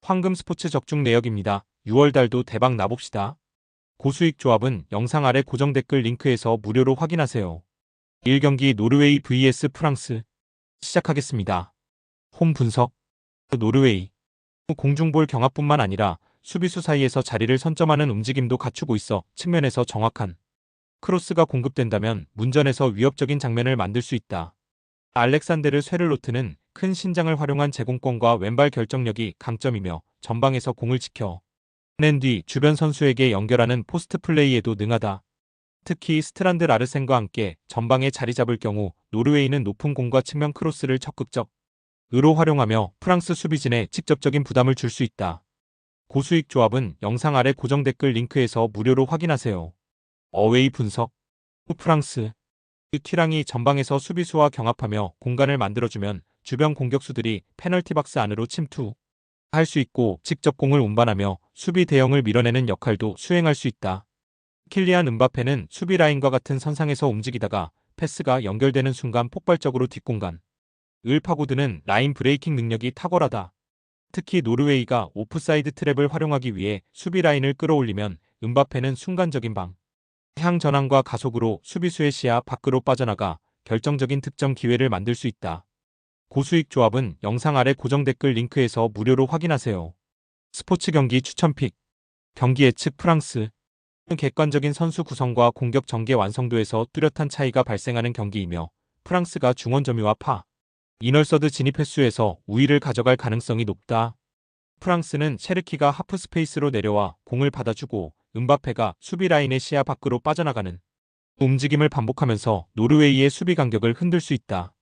황금 스포츠 적중 내역입니다. 6월달도 대박 나봅시다. 고수익 조합은 영상 아래 고정 댓글 링크에서 무료로 확인하세요. 1경기 노르웨이 vs 프랑스 시작하겠습니다. 홈 분석. 노르웨이 공중볼 경합뿐만 아니라 수비수 사이에서 자리를 선점하는 움직임도 갖추고 있어 측면에서 정확한 크로스가 공급된다면 문전에서 위협적인 장면을 만들 수 있다. 알렉산데르 쇠를로트는 큰 신장을 활용한 제공권과 왼발 결정력이 강점이며 전방에서 공을 지켜낸 뒤 주변 선수에게 연결하는 포스트 플레이에도 능하다. 특히 스트란드 라르센과 함께 전방에 자리 잡을 경우 노르웨이는 높은 공과 측면 크로스를 적극적으로 활용하며 프랑스 수비진에 직접적인 부담을 줄 수 있다. 고수익 조합은 영상 아래 고정 댓글 링크에서 무료로 확인하세요. 어웨이 분석. 프랑스 튀랑이 전방에서 수비수와 경합하며 공간을 만들어주면 주변 공격수들이 페널티 박스 안으로 침투할 수 있고 직접 공을 운반하며 수비 대형을 밀어내는 역할도 수행할 수 있다. 킬리안 음바페는 수비 라인과 같은 선상에서 움직이다가 패스가 연결되는 순간 폭발적으로 뒷공간을 파고드는 라인 브레이킹 능력이 탁월하다. 특히 노르웨이가 오프사이드 트랩을 활용하기 위해 수비 라인을 끌어올리면 음바페는 순간적인 방향 전환과 가속으로 수비수의 시야 밖으로 빠져나가 결정적인 득점 기회를 만들 수 있다. 고수익 조합은 영상 아래 고정 댓글 링크에서 무료로 확인하세요. 스포츠 경기 추천픽. 경기 예측. 프랑스 객관적인 선수 구성과 공격 전개 완성도에서 뚜렷한 차이가 발생하는 경기이며 프랑스가 중원 점유와 이널서드 진입 횟수에서 우위를 가져갈 가능성이 높다. 프랑스는 셰르키가 하프 스페이스로 내려와 공을 받아주고 음바페가 수비 라인의 시야 밖으로 빠져나가는 움직임을 반복하면서 노르웨이의 수비 간격을 흔들 수 있다.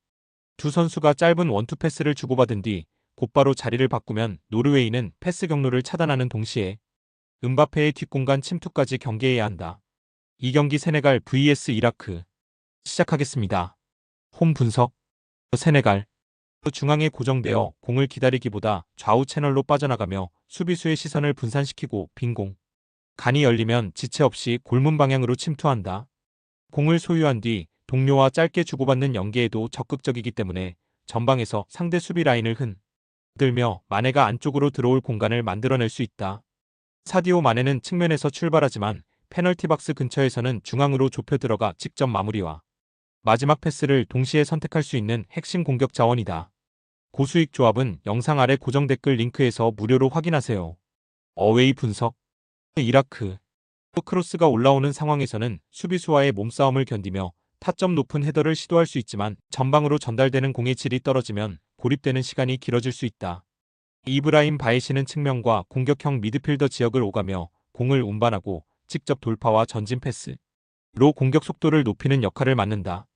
두 선수가 짧은 원투 패스를 주고받은 뒤 곧바로 자리를 바꾸면 노르웨이는 패스 경로를 차단하는 동시에 음바페의 뒷공간 침투까지 경계해야 한다. 이 경기 세네갈 vs 이라크 시작하겠습니다. 홈 분석. 세네갈 중앙에 고정되어 공을 기다리기보다 좌우 채널로 빠져나가며 수비수의 시선을 분산시키고 빈 공간이 열리면 지체 없이 골문 방향으로 침투한다. 공을 소유한 뒤 동료와 짧게 주고받는 연계에도 적극적이기 때문에 전방에서 상대 수비 라인을 흔들며 마네가 안쪽으로 들어올 공간을 만들어낼 수 있다. 사디오 마네는 측면에서 출발하지만 페널티 박스 근처에서는 중앙으로 좁혀 들어가 직접 마무리와 마지막 패스를 동시에 선택할 수 있는 핵심 공격 자원이다. 고수익 조합은 영상 아래 고정 댓글 링크에서 무료로 확인하세요. 어웨이 분석. 이라크 크로스가 올라오는 상황에서는 수비수와의 몸싸움을 견디며 타점 높은 헤더를 시도할 수 있지만 전방으로 전달되는 공의 질이 떨어지면 고립되는 시간이 길어질 수 있다. 이브라임 바에시는 측면과 공격형 미드필더 지역을 오가며 공을 운반하고 직접 돌파와 전진 패스로 공격 속도를 높이는 역할을 맡는다.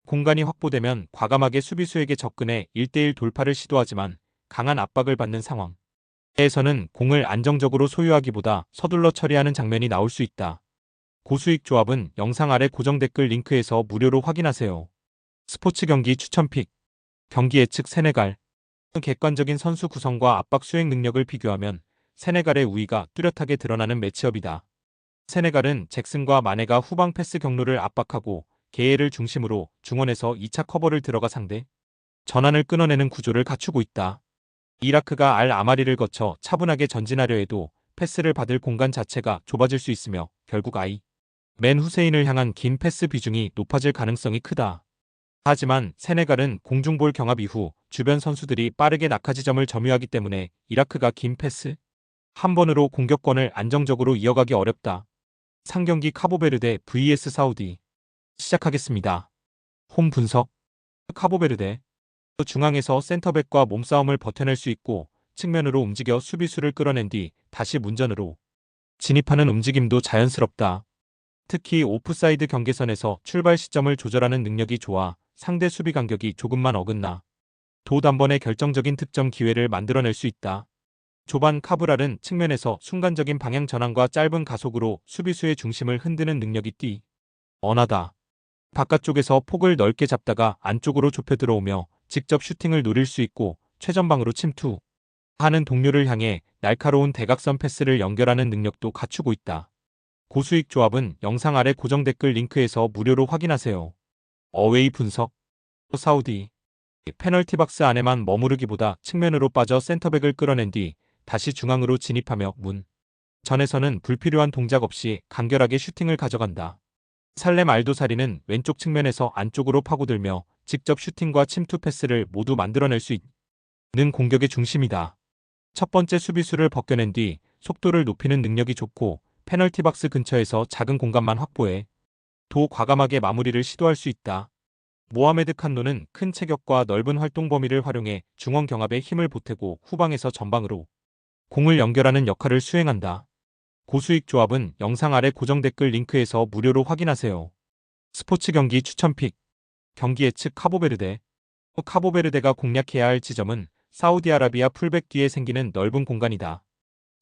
공간이 확보되면 과감하게 수비수에게 접근해 1대1 돌파를 시도하지만 강한 압박을 받는 상황에서는 공을 안정적으로 소유하기보다 서둘러 처리하는 장면이 나올 수 있다. 고수익 조합은 영상 아래 고정 댓글 링크에서 무료로 확인하세요. 스포츠 경기 추천픽. 경기 예측. 세네갈 객관적인 선수 구성과 압박 수행 능력을 비교하면 세네갈의 우위가 뚜렷하게 드러나는 매치업이다. 세네갈은 잭슨과 마네가 후방 패스 경로를 압박하고 게에를 중심으로 중원에서 2차 커버를 들어가 상대 전환을 끊어내는 구조를 갖추고 있다. 이라크가 알 아마리를 거쳐 차분하게 전진하려 해도 패스를 받을 공간 자체가 좁아질 수 있으며 결국 맨 후세인을 향한 긴 패스 비중이 높아질 가능성이 크다. 하지만 세네갈은 공중볼 경합 이후 주변 선수들이 빠르게 낙하 지점을 점유하기 때문에 이라크가 긴 패스 한 번으로 공격권을 안정적으로 이어가기 어렵다. 상경기 카보베르데 vs 사우디 시작하겠습니다. 홈 분석. 카보베르데 중앙에서 센터백과 몸싸움을 버텨낼 수 있고 측면으로 움직여 수비수를 끌어낸 뒤 다시 문전으로 진입하는 움직임도 자연스럽다. 특히 오프사이드 경계선에서 출발 시점을 조절하는 능력이 좋아 상대 수비 간격이 조금만 어긋나 도 단번에 결정적인 득점 기회를 만들어낼 수 있다. 조반 카브랄은 측면에서 순간적인 방향 전환과 짧은 가속으로 수비수의 중심을 흔드는 능력이 뛰어나다. 바깥쪽에서 폭을 넓게 잡다가 안쪽으로 좁혀 들어오며 직접 슈팅을 노릴 수 있고 최전방으로 침투하는 동료를 향해 날카로운 대각선 패스를 연결하는 능력도 갖추고 있다. 고수익 조합은 영상 아래 고정 댓글 링크에서 무료로 확인하세요. 어웨이 분석. 사우디 페널티 박스 안에만 머무르기보다 측면으로 빠져 센터백을 끌어낸 뒤 다시 중앙으로 진입하며 문 전에서는 불필요한 동작 없이 간결하게 슈팅을 가져간다. 살렘 알도사리는 왼쪽 측면에서 안쪽으로 파고들며 직접 슈팅과 침투 패스를 모두 만들어낼 수 있는 공격의 중심이다. 첫 번째 수비수를 벗겨낸 뒤 속도를 높이는 능력이 좋고 페널티 박스 근처에서 작은 공간만 확보해 도 과감하게 마무리를 시도할 수 있다. 모하메드 칸노는 큰 체격과 넓은 활동 범위를 활용해 중원 경합에 힘을 보태고 후방에서 전방으로 공을 연결하는 역할을 수행한다. 고수익 조합은 영상 아래 고정 댓글 링크에서 무료로 확인하세요. 스포츠 경기 추천픽. 경기 예측 카보베르데. 카보베르데가 공략해야 할 지점은 사우디아라비아 풀백 뒤에 생기는 넓은 공간이다.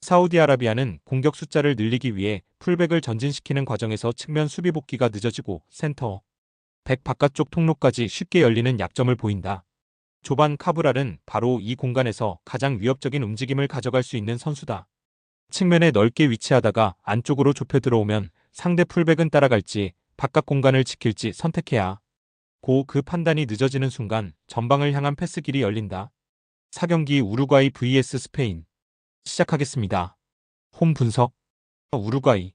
사우디아라비아는 공격 숫자를 늘리기 위해 풀백을 전진시키는 과정에서 측면 수비 복귀가 늦어지고 센터 백 바깥쪽 통로까지 쉽게 열리는 약점을 보인다. 조반 카브랄은 바로 이 공간에서 가장 위협적인 움직임을 가져갈 수 있는 선수다. 측면에 넓게 위치하다가 안쪽으로 좁혀 들어오면 상대 풀백은 따라갈지 바깥 공간을 지킬지 선택해야 고 그 판단이 늦어지는 순간 전방을 향한 패스 길이 열린다. 4경기 우루과이 vs 스페인. 시작하겠습니다. 홈 분석. 우루과이.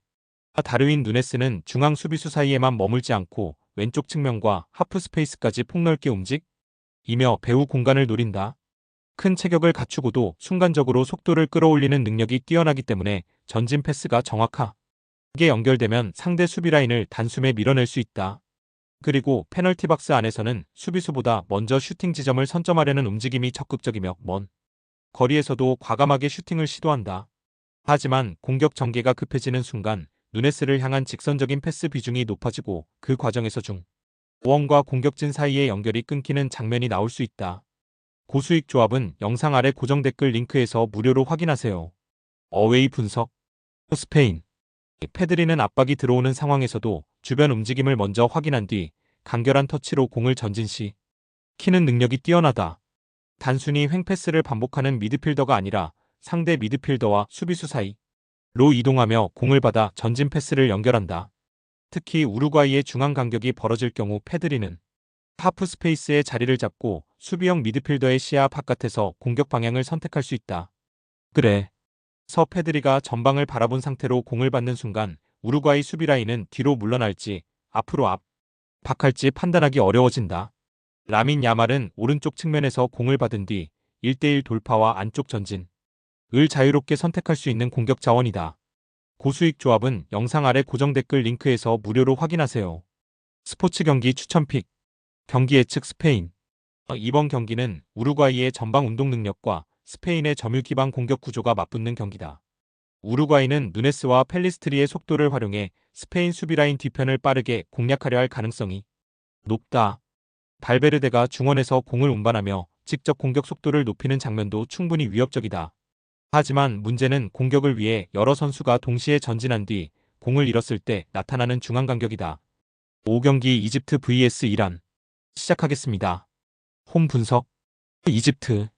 다르윈 누네스는 중앙 수비수 사이에만 머물지 않고 왼쪽 측면과 하프 스페이스까지 폭넓게 움직이며 배후 공간을 노린다. 큰 체격을 갖추고도 순간적으로 속도를 끌어올리는 능력이 뛰어나기 때문에 전진 패스가 정확하게 연결되면 상대 수비 라인을 단숨에 밀어낼 수 있다. 그리고 페널티 박스 안에서는 수비수보다 먼저 슈팅 지점을 선점하려는 움직임이 적극적이며 먼 거리에서도 과감하게 슈팅을 시도한다. 하지만 공격 전개가 급해지는 순간 누네스를 향한 직선적인 패스 비중이 높아지고 그 과정에서 중원과 공격진 사이의 연결이 끊기는 장면이 나올 수 있다. 고수익 조합은 영상 아래 고정 댓글 링크에서 무료로 확인하세요. 어웨이 분석. 스페인. 페드리는 압박이 들어오는 상황에서도 주변 움직임을 먼저 확인한 뒤 간결한 터치로 공을 전진시키는 능력이 뛰어나다. 단순히 횡패스를 반복하는 미드필더가 아니라 상대 미드필더와 수비수 사이로 이동하며 공을 받아 전진 패스를 연결한다. 특히 우루과이의 중앙 간격이 벌어질 경우 페드리는 하프 스페이스에 자리를 잡고 수비형 미드필더의 시야 바깥에서 공격 방향을 선택할 수 있다. 그래. 서 페드리가 전방을 바라본 상태로 공을 받는 순간 우루과이 수비 라인은 뒤로 물러날지 앞으로 압박할지 판단하기 어려워진다. 라민 야말은 오른쪽 측면에서 공을 받은 뒤 1대1 돌파와 안쪽 전진을 자유롭게 선택할 수 있는 공격 자원이다. 고수익 조합은 영상 아래 고정 댓글 링크에서 무료로 확인하세요. 스포츠 경기 추천픽. 경기 예측 스페인. 이번 경기는 우루과이의 전방 운동 능력과 스페인의 점유 기반 공격 구조가 맞붙는 경기다. 우루과이는 누네스와 펠리스트리의 속도를 활용해 스페인 수비라인 뒤편을 빠르게 공략하려 할 가능성이 높다. 발베르데가 중원에서 공을 운반하며 직접 공격 속도를 높이는 장면도 충분히 위협적이다. 하지만 문제는 공격을 위해 여러 선수가 동시에 전진한 뒤 공을 잃었을 때 나타나는 중앙 간격이다. 5경기 이집트 vs 이란. 시작하겠습니다. 홈 분석. 이집트.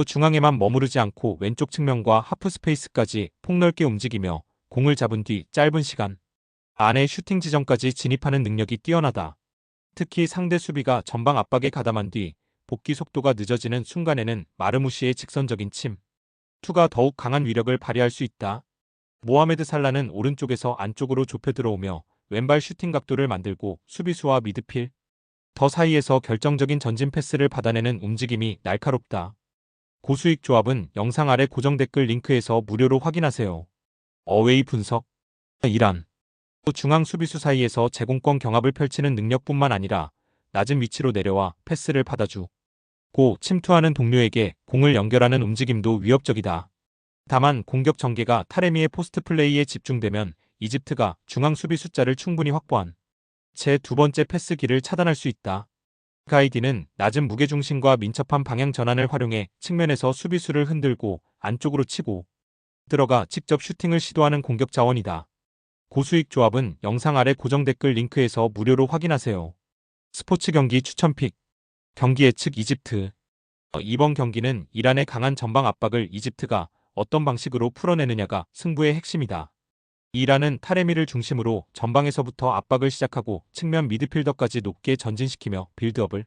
중앙에만 머무르지 않고 왼쪽 측면과 하프 스페이스까지 폭넓게 움직이며 공을 잡은 뒤 짧은 시간 안에 슈팅 지점까지 진입하는 능력이 뛰어나다. 특히 상대 수비가 전방 압박에 가담한 뒤 복귀 속도가 늦어지는 순간에는 마르무시의 직선적인 침투가 더욱 강한 위력을 발휘할 수 있다. 모하메드 살라는 오른쪽에서 안쪽으로 좁혀 들어오며 왼발 슈팅 각도를 만들고 수비수와 미드필 더 사이에서 결정적인 전진 패스를 받아내는 움직임이 날카롭다. 고수익 조합은 영상 아래 고정 댓글 링크에서 무료로 확인하세요. 어웨이 분석. 이란. 중앙 수비수 사이에서 제공권 경합을 펼치는 능력뿐만 아니라 낮은 위치로 내려와 패스를 받아주고 침투하는 동료에게 공을 연결하는 움직임도 위협적이다. 다만 공격 전개가 타레미의 포스트 플레이에 집중되면 이집트가 중앙 수비 숫자를 충분히 확보한 채 두 번째 패스기를 차단할 수 있다. 가이디는 낮은 무게중심과 민첩한 방향 전환을 활용해 측면에서 수비수를 흔들고 안쪽으로 치고 들어가 직접 슈팅을 시도하는 공격 자원이다. 고수익 조합은 영상 아래 고정 댓글 링크에서 무료로 확인하세요. 스포츠 경기 추천픽. 경기 예측 이집트. 이번 경기는 이란의 강한 전방 압박을 이집트가 어떤 방식으로 풀어내느냐가 승부의 핵심이다. 이란은 타레미를 중심으로 전방에서부터 압박을 시작하고 측면 미드필더까지 높게 전진시키며 빌드업을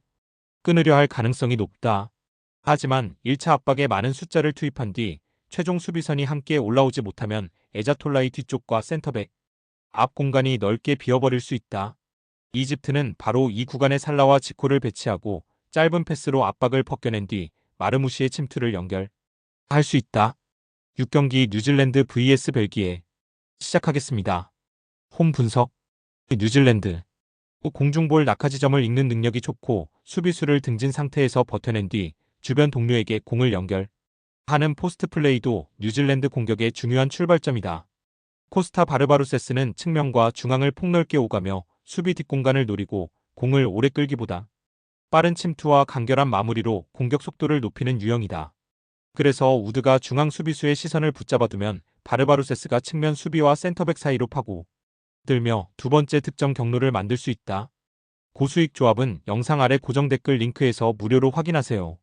끊으려 할 가능성이 높다. 하지만 1차 압박에 많은 숫자를 투입한 뒤 최종 수비선이 함께 올라오지 못하면 에자톨라의 뒤쪽과 센터백 앞 공간이 넓게 비어버릴 수 있다. 이집트는 바로 이 구간에 살라와 지코를 배치하고 짧은 패스로 압박을 벗겨낸 뒤 마르무시의 침투를 연결할 수 있다. 6경기 뉴질랜드 vs 벨기에 시작하겠습니다. 홈 분석. 뉴질랜드 공중볼 낙하 지점을 읽는 능력이 좋고 수비수를 등진 상태에서 버텨낸 뒤 주변 동료에게 공을 연결하는 포스트 플레이도 뉴질랜드 공격의 중요한 출발점이다. 코스타 바르바루세스는 측면과 중앙을 폭넓게 오가며 수비 뒷공간을 노리고 공을 오래 끌기보다 빠른 침투와 간결한 마무리로 공격 속도를 높이는 유형이다. 그래서 우드가 중앙 수비수의 시선을 붙잡아두면 바르바루세스가 측면 수비와 센터백 사이로 파고들며 두 번째 득점 경로를 만들 수 있다. 고수익 조합은 영상 아래 고정 댓글 링크에서 무료로 확인하세요.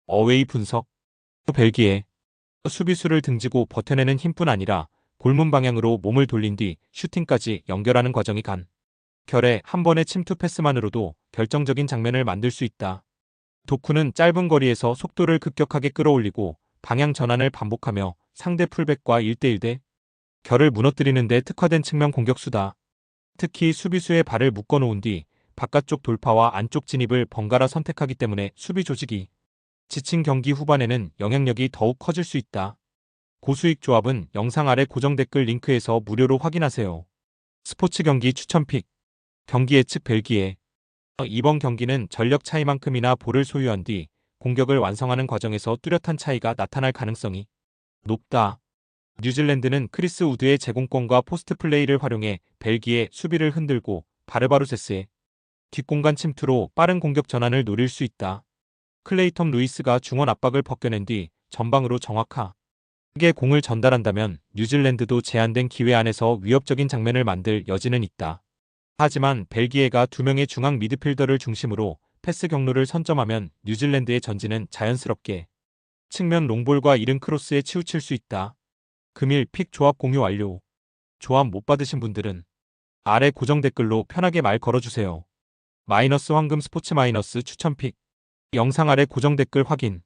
어웨이 분석. 벨기에 수비수를 등지고 버텨내는 힘뿐 아니라 골문 방향으로 몸을 돌린 뒤 슈팅까지 연결하는 과정이 결에 한 번의 침투 패스만으로도 결정적인 장면을 만들 수 있다. 도쿠는 짧은 거리에서 속도를 급격하게 끌어올리고 방향 전환을 반복하며 상대 풀백과 1대1 결을 무너뜨리는 데 특화된 측면 공격수다. 특히 수비수의 발을 묶어놓은 뒤 바깥쪽 돌파와 안쪽 진입을 번갈아 선택하기 때문에 수비 조직이 지친 경기 후반에는 영향력이 더욱 커질 수 있다. 고수익 조합은 영상 아래 고정 댓글 링크에서 무료로 확인하세요. 스포츠 경기 추천픽. 경기 예측 벨기에. 이번 경기는 전력 차이만큼이나 볼을 소유한 뒤 공격을 완성하는 과정에서 뚜렷한 차이가 나타날 가능성이 높다. 뉴질랜드는 크리스 우드의 제공권과 포스트 플레이를 활용해 벨기에 수비를 흔들고 바르바루세스의 뒷공간 침투로 빠른 공격 전환을 노릴 수 있다. 클레이텀 루이스가 중원 압박을 벗겨낸 뒤 전방으로 정확하게 공을 전달한다면 뉴질랜드도 제한된 기회 안에서 위협적인 장면을 만들 여지는 있다. 하지만 벨기에가 두 명의 중앙 미드필더를 중심으로 패스 경로를 선점하면 뉴질랜드의 전진은 자연스럽게 측면 롱볼과 이른 크로스에 치우칠 수 있다. 금일 픽 조합 공유 완료. 조합 못 받으신 분들은 아래 고정 댓글로 편하게 말 걸어주세요. 마이너스 황금 스포츠 마이너스 추천픽. 영상 아래 고정 댓글 확인.